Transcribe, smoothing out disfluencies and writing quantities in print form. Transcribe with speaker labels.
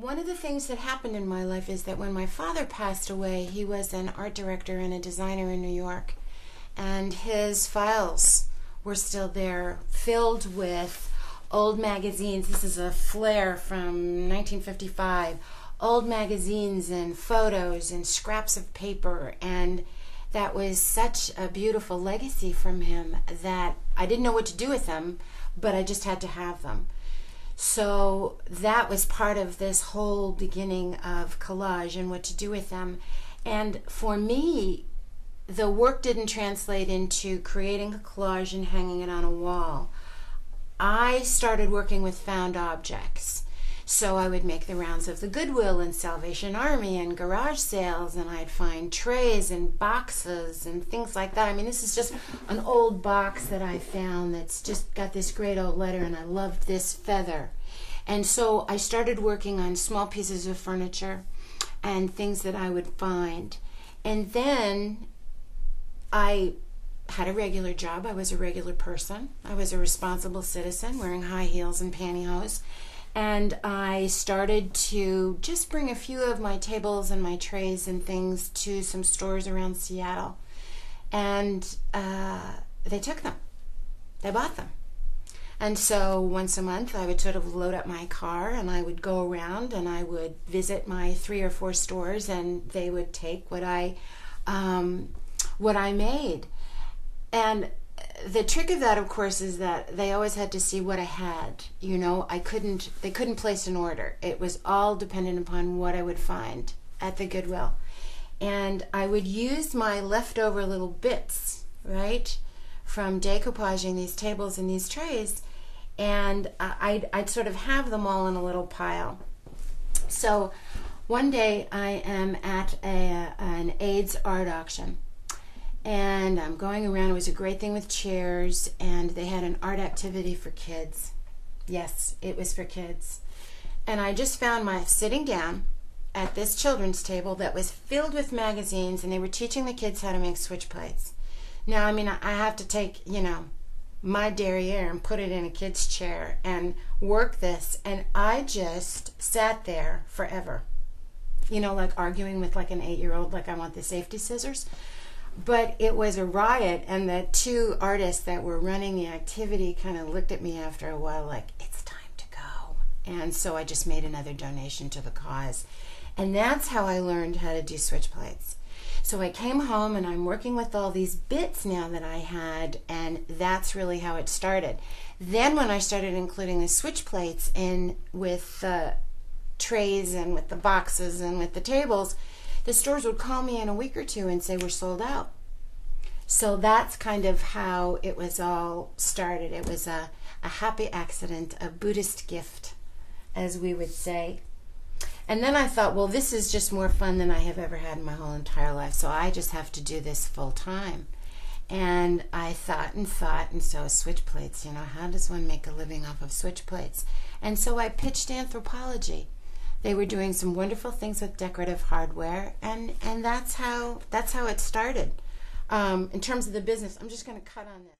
Speaker 1: One of the things that happened in my life is that when my father passed away, he was an art director and a designer in New York, and his files were still there, filled with old magazines. This is a flare from 1955. Old magazines and photos and scraps of paper, and that was such a beautiful legacy from him that I didn't know what to do with them, but I just had to have them. So that was part of this whole beginning of collage and what to do with them. And for me, the work didn't translate into creating a collage and hanging it on a wall. I started working with found objects. So I would make the rounds of the Goodwill and Salvation Army and garage sales, and I'd find trays and boxes and things like that. I mean, this is just an old box that I found that's just got this great old letter, and I loved this feather. And so I started working on small pieces of furniture and things that I would find. And then I had a regular job. I was a regular person. I was a responsible citizen wearing high heels and pantyhose. And I started to just bring a few of my tables and my trays and things to some stores around Seattle. And they took them. They bought them. And so once a month I would sort of load up my car and I would go around and I would visit my 3 or 4 stores, and they would take what I made. And the trick of that, of course, is that they always had to see what I had. You know, they couldn't place an order. It was all dependent upon what I would find at the Goodwill. And I would use my leftover little bits, right, from decoupaging these tables and these trays, and I'd sort of have them all in a little pile. So one day I am at an AIDS art auction, and I'm going around. It was a great thing with chairs, and they had an art activity for kids. Yes, it was for kids. And I just found myself sitting down at this children's table that was filled with magazines, and they were teaching the kids how to make switch plates. Now, I mean, I have to take, my derriere and put it in a kid's chair and work this, and I just sat there forever. Like arguing with like an 8-year-old, like I want the safety scissors. But it was a riot, and the 2 artists that were running the activity kind of looked at me after a while like, it's time to go. And so I just made another donation to the cause. And that's how I learned how to do switch plates. So I came home and I'm working with all these bits now that I had, and that's really how it started. Then when I started including the switch plates in with the trays and with the boxes and with the tables, the stores would call me in a week or 2 and say we're sold out. So that's kind of how it was all started. It was a happy accident, a Buddhist gift, as we would say. And then I thought, well, this is just more fun than I have ever had in my whole entire life, so I just have to do this full time. And I thought, and so switch plates, how does one make a living off of switch plates? And so I pitched Anthropologie. They were doing some wonderful things with decorative hardware, and that's how it started. In terms of the business, I'm just going to cut on this.